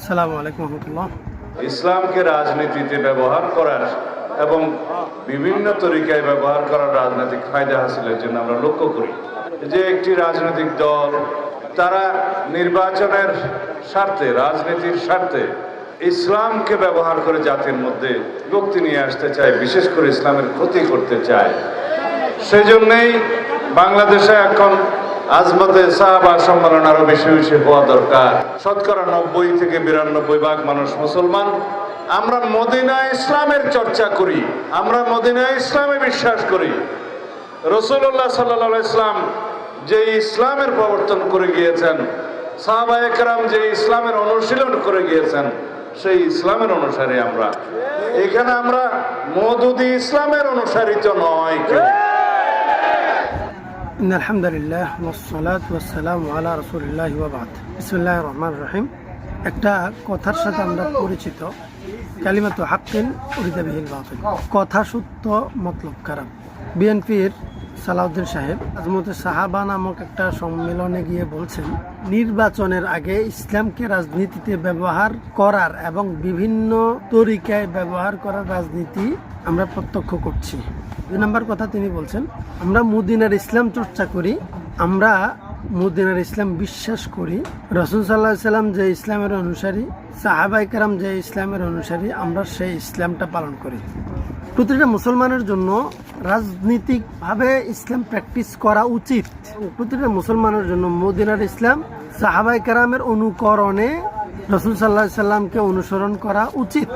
আসসালামু আলাইকুম রহমতুল্লাহ। ইসলামকে রাজনীতিতে ব্যবহার করার এবং বিভিন্ন তরিকায় ব্যবহার করার রাজনৈতিক ফায়দা হাসিলের জন্য আমরা লক্ষ্য করি যে একটি রাজনৈতিক দল তারা নির্বাচনের স্বার্থে, রাজনীতির স্বার্থে ইসলামকে ব্যবহার করে জাতির মধ্যে বিভক্তি নিয়ে আসতে চায়, বিশেষ করে ইসলামের ক্ষতি করতে চায়। সেজন্যই বাংলাদেশে এখন আজমতে সাহাবা সম্মেলন আরো বেশি বেশি হওয়া দরকার। শতকরা 90 থেকে 92% মানুষ মুসলমান। আমরা মদিনা ইসলামের চর্চা করি, আমরা মদিনা ইসলামে বিশ্বাস করি। রাসূলুল্লাহ সাল্লাল্লাহু আলাইহি ইসলাম যে ইসলামের প্রবর্তন করে গিয়েছেন, সাহাবায়ে কেরাম যে ইসলামের অনুশীলন করে গিয়েছেন, সেই ইসলামের অনুসারী আমরা। এখানে আমরা মওদুদি ইসলামের অনুসারিত নয়। আলহামদুলিল্লাহ ওয়াসসালাতু ওয়াসসালামু আলা রাসূলিল্লাহি ওয়া বা'দ। বিসমিল্লাহির রহমানির রহিম। একটা কথার সাথে আমরা পরিচিত, কালিমাতু হাক্কিন উরিদা বিহিল বাতিল। কথা সত্য, মতলব খারাপ। বিএনপির সালাউদ্দিন সাহেব আজমতে সাহাবা নামক একটা সম্মেলনে গিয়ে বলছেন, নির্বাচনের আগে ইসলামকে রাজনীতিতে ব্যবহার করার এবং বিভিন্ন তরিকায় ব্যবহার করার রাজনীতি আমরা প্রত্যক্ষ করছি। 2 নম্বর কথা তিনি বলছেন, আমরা মদিনার ইসলাম চর্চা করি, আমরা মদিনার ইসলাম বিশ্বাস করি। রাসূল সাল্লাল্লাহু আলাইহি সাল্লাম যে ইসলামের অনুসারী, সাহাবায়ে কেরাম যে ইসলামের অনুসারী, আমরা সেই ইসলামটা পালন করি। প্রতিটা মুসলমানের জন্য রাজনীতিকভাবে ইসলাম প্র্যাকটিস করা উচিত। প্রতিটা মুসলমানের জন্য মদিনার ইসলাম, সাহাবায়ে কেরামের অনুকরণে রাসূল সাল্লাল্লাহু আলাইহি সাল্লামকে অনুসরণ করা উচিত।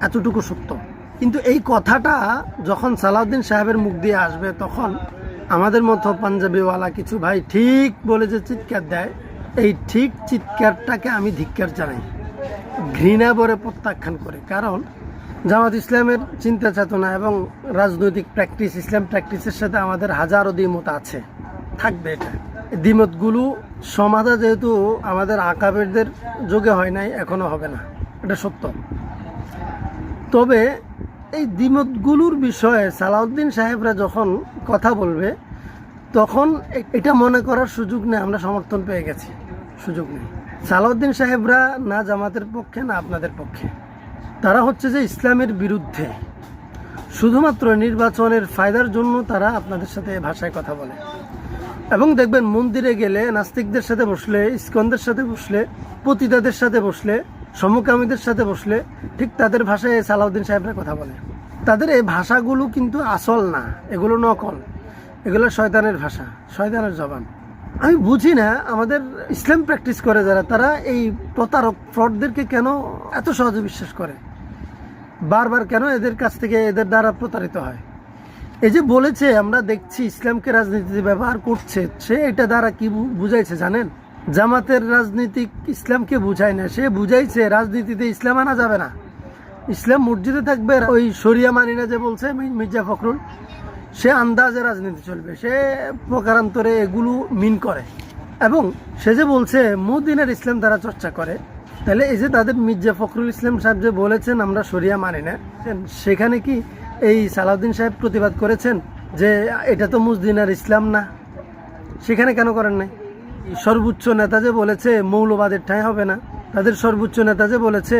এতটুকু সত্য। কিন্তু এই কথাটা যখন সালাউদ্দিন সাহেবের মুখ দিয়ে আসবে, তখন আমাদের মতো পাঞ্জাবিওয়ালা কিছু ভাই ঠিক বলে যে চিৎকার দেয়, এই ঠিক চিৎকারটাকে আমি ধিক্কার জানাই, ঘৃণা ভরে প্রত্যাখ্যান করে। কারণ জামাত ইসলামের চিন্তা চেতনা এবং রাজনৈতিক প্র্যাকটিস, ইসলাম প্র্যাকটিসের সাথে আমাদের হাজারো দ্বিমত আছে, থাকবে। এটা দ্বিমতগুলো সমাধা যেহেতু আমাদের আকাবেরদের যুগে হয় নাই, এখনো হবে না, এটা সত্য। তবে এই দ্বিমতগুলোর বিষয়ে সালাউদ্দিন সাহেবরা যখন কথা বলবে, তখন এটা মনে করার সুযোগ নেই আমরা সমর্থন পেয়ে গেছি, সুযোগ নেই। সালাউদ্দিন সাহেবরা না জামাতের পক্ষে না আপনাদের পক্ষে, তারা হচ্ছে যে ইসলামের বিরুদ্ধে। শুধুমাত্র নির্বাচনের ফায়দার জন্য তারা আপনাদের সাথে ভাষায় কথা বলে। এবং দেখবেন মন্দিরে গেলে নাস্তিকদের সাথে বসলে, ইস্কনদের সাথে বসলে, পতিতাদের সাথে বসলে, সমকামীদের সাথে বসলে ঠিক তাদের ভাষায় সালাউদ্দিন সাহেবরা কথা বলে। তাদের এই ভাষাগুলো কিন্তু আসল না, এগুলো নকল, এগুলো শয়তানের ভাষা, শয়তানের জবান। আমি বুঝি না আমাদের ইসলাম প্র্যাকটিস করে যারা, তারা এই প্রতারক ফ্রডদেরকে কেন এত সহজে বিশ্বাস করে, বারবার কেন এদের কাছ থেকে এদের দ্বারা প্রতারিত হয়। এই যে বলেছে আমরা দেখছি ইসলামকে রাজনীতিতে ব্যবহার করছে, সে এটা দ্বারা কি বুঝাইছে জানেন? জামাতের রাজনীতিক ইসলামকে বুঝায় না, সে বুঝাইছে রাজনীতিতে ইসলাম আনা যাবে না, ইসলাম মসজিদে থাকবে। ওই শরিয়া মানি না যে বলছে মির্জা ফখরুল, সে আন্দাজে রাজনীতি চলবে, সে প্রকারান্তরে এগুলো মিন করে। এবং সে যে বলছে মদিনার ইসলাম তারা চর্চা করে, তাহলে এই যে তাদের মির্জা ফখরুল ইসলাম সাহেব যে বলেছেন আমরা শরিয়া মানি না, সেখানে কি এই সালাউদ্দিন সাহেব প্রতিবাদ করেছেন যে এটা তো মদিনার ইসলাম না? সেখানে কেন করেন নাই? সর্বোচ্চ নেতা যে বলেছে মৌলবাদের ঠাঁই হবে না, তাদের সর্বোচ্চ নেতা যে বলেছে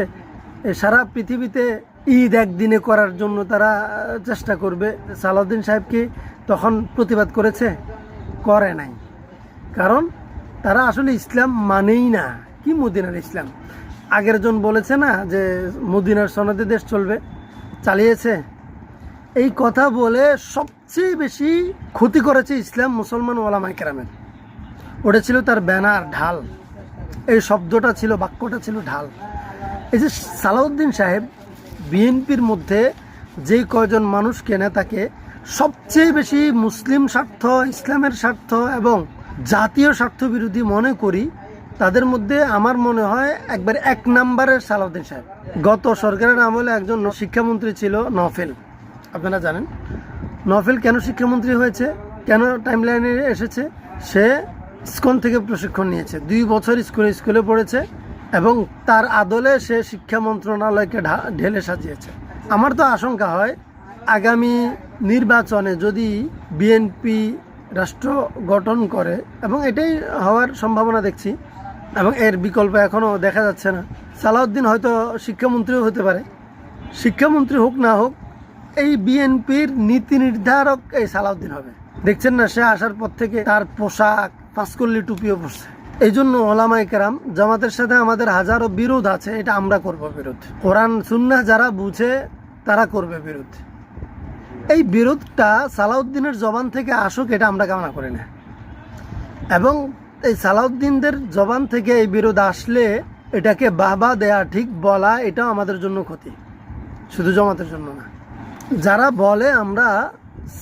সারা পৃথিবীতে ঈদ একদিনে করার জন্য তারা চেষ্টা করবে, সালাউদ্দিন সাহেব কি তখন প্রতিবাদ করেছে? করে নাই। কারণ তারা আসলে ইসলাম মানেই না। কি মদিনার ইসলাম? আগের জন বলেছে না যে মদিনার সনদে দেশ চলবে, চালিয়েছে। এই কথা বলে সবচেয়ে বেশি ক্ষতি করেছে ইসলাম মুসলমান ওলামায়ে কেরামের। ওটা ছিল তার ব্যানার, ঢাল। এই শব্দটা ছিল, বাক্যটা ছিল ঢাল। এই যে সালাউদ্দিন সাহেব বিএনপির মধ্যে যে কয়জন মানুষকে, নেতাকে সবচেয়ে বেশি মুসলিম স্বার্থ, ইসলামের স্বার্থ এবং জাতীয় স্বার্থ বিরোধী মনে করি, তাদের মধ্যে আমার মনে হয় একবার 1 নম্বরের সালাউদ্দিন সাহেব। গত সরকারের আমলে একজন শিক্ষামন্ত্রী ছিল নফেল, আপনারা জানেন। নফেল কেন শিক্ষামন্ত্রী হয়েছে, কেন টাইমলাইনে এসেছে? সে ইসকন থেকে প্রশিক্ষণ নিয়েছে, 2 বছর স্কুলে পড়েছে এবং তার আদলে সে শিক্ষা মন্ত্রণালয়কে ঢেলে সাজিয়েছে। আমার তো আশঙ্কা হয় আগামী নির্বাচনে যদি বিএনপি রাষ্ট্র গঠন করে, এবং এটাই হওয়ার সম্ভাবনা দেখছি, এবং এর বিকল্প এখনও দেখা যাচ্ছে না। সালাউদ্দিন হয়তো শিক্ষামন্ত্রীও হতে পারে, শিক্ষামন্ত্রী হোক না হোক এই বিএনপির নীতি নির্ধারক এই সালাউদ্দিন হবে। দেখছেন না, সে আসার পর থেকে তার পোশাক পাঁচকল্লি টুপিও পরছে। এই জন্য ওলামায়ে কেরাম, জামাতের সাথে আমাদের হাজারো বিরোধ আছে, এটা আমরা করব বিরোধ। কোরআন সুন্নাহ যারা বুঝে তারা করবে বিরোধ। এই বিরোধটা সালাউদ্দিনের জবান থেকে আসুক, এটা আমরা কামনা করি না। এবং এই সালাউদ্দিনদের জবান থেকে এই বিরোধ আসলে এটাকে বাহবা দেয়া, ঠিক বলা, এটাও আমাদের জন্য ক্ষতি, শুধু জামাতের জন্য না। যারা বলে আমরা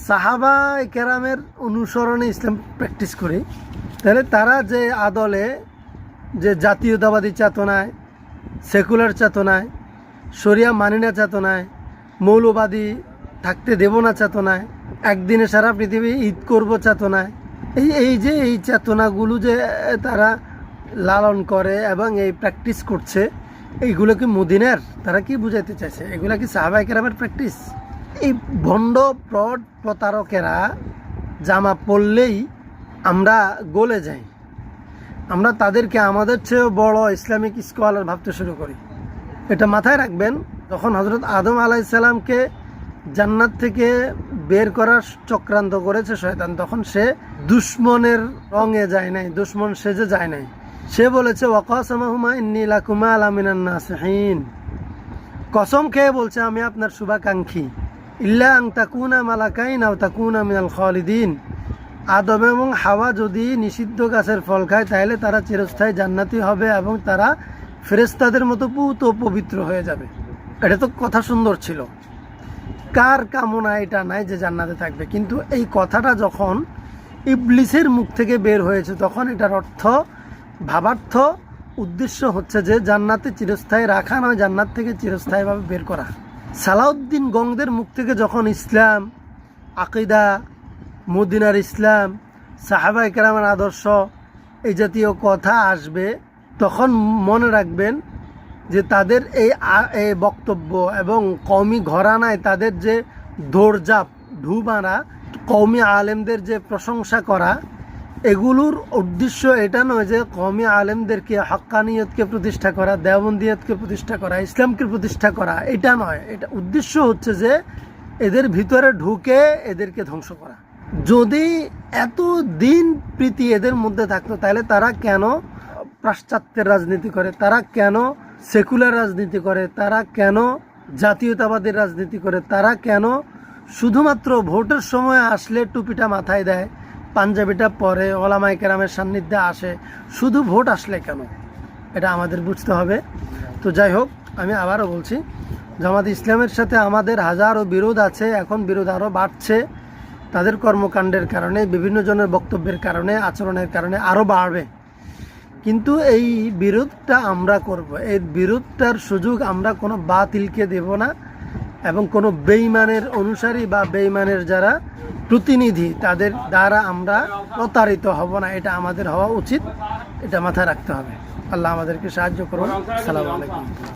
সাহাবা কেরামের অনুসরণে ইসলাম প্র্যাকটিস করি, তাহলে তারা যে আদলে, যে জাতীয়তাবাদী চেতনায়, সেকুলার চেতনায়, শরিয়া মানি না চেতনায়, মৌলবাদী থাকতে দেব না চেতনায়, একদিনে সারা পৃথিবী ঈদ করব চেতনায়, এই চেতনাগুলো যে তারা লালন করে এবং এই প্র্যাকটিস করছে, এইগুলো কি মদিনার? তারা কি বুঝাইতে চাইছে? এগুলা কি সাহাবায়ে কেরামের প্র্যাকটিস? এই ভণ্ড প্রতারকেরা জামা পরলেই আমরা গলে যাই, আমরা তাদেরকে আমাদের চেয়েও বড় ইসলামিক স্কলার ভাবতে শুরু করি। এটা মাথায় রাখবেন, যখন হজরত আদম আলাইহিসসালামকে জান্নাত থেকে বের করার চক্রান্ত করেছে শয়তান, তখন সে দুশ্মনের রঙে যায় নাই, দুশ্মন সেজে যায় নাই। সে বলেছে ওয়াকাসামাহুমা ইন্নী লাকুমা লামিনান নাসিহিন, কসম খেয়ে বলছে আমি আপনার শুভাকাঙ্ক্ষী। ইল্লা আন তাকুনা মালাকাইন আও তাকুনা মিনাল খালিদিন, আদম এবং হাওয়া যদি নিষিদ্ধ গাছের ফল খায় তাহলে তারা চিরস্থায়ী জান্নাতি হবে এবং তারা ফেরেশতাদের মতো পুত ও পবিত্র হয়ে যাবে। এটা তো কথা সুন্দর ছিল, কার কামনা এটা নাই যে জান্নাতে থাকবে? কিন্তু এই কথাটা যখন ইবলিসের মুখ থেকে বের হয়েছে, তখন এটার অর্থ, ভাবার্থ, উদ্দেশ্য হচ্ছে যে জান্নাতে চিরস্থায়ী রাখা নয়, জান্নাত থেকে চিরস্থায়ীভাবে বের করা। সালাউদ্দিন গংদের মুখ থেকে যখন ইসলাম, আকিদা, মদিনার ইসলাম, সাহাবায়ে কেরামের আদর্শ, এই জাতীয় কথা আসবে, তখন মনে রাখবেন যে তাদের এই বক্তব্য এবং কওমি ঘরানায় তাদের যে দৌড়ঝাঁপ, ঢু মারা, কওমি আলেমদের যে প্রশংসা করা, এগুলোর উদ্দেশ্য এটা নয় যে কওমি আলেমদেরকে, হক্কানিয়তকে প্রতিষ্ঠা করা, দেওবন্দিয়তকে প্রতিষ্ঠা করা, ইসলামকে প্রতিষ্ঠা করা, এটা নয়। এটা উদ্দেশ্য হচ্ছে যে এদের ভিতরে ঢুকে এদেরকে ধ্বংস করা। যদি এত দিন প্রীতি এদের মধ্যে থাকতো, তাহলে তারা কেন পাশ্চাত্যের রাজনীতি করে, তারা কেন সেকুলার রাজনীতি করে, তারা কেন জাতীয়তাবাদের রাজনীতি করে, তারা কেন শুধুমাত্র ভোটের সময় আসলে টুপিটা মাথায় দেয়, পাঞ্জাবিটা পরে, ওলামায়ে কেরামের সান্নিধ্যে আসে, শুধু ভোট আসলে কেন? এটা আমাদের বুঝতে হবে। তো যাই হোক, আমি আবারও বলছি, জামাত ইসলামের সাথে আমাদের হাজারো বিরোধ আছে, এখন বিরোধ আরও বাড়ছে তাদের কর্মকাণ্ডের কারণে, বিভিন্ন জনের বক্তব্যের কারণে, আচরণের কারণে আরও বাড়বে। কিন্তু এই বিরোধটা আমরা করব, এই বিরোধটার সুযোগ আমরা কোনো বাতিলকে দেব না এবং কোনো বেঈমানের অনুসারী বা বেঈমানের যারা প্রতিনিধি তাদের দ্বারা আমরা প্রতারিত হব না। এটা আমাদের হওয়া উচিত, এটা মাথায় রাখতে হবে। আল্লাহ আমাদেরকে সাহায্য করুন। আসসালামু আলাইকুম।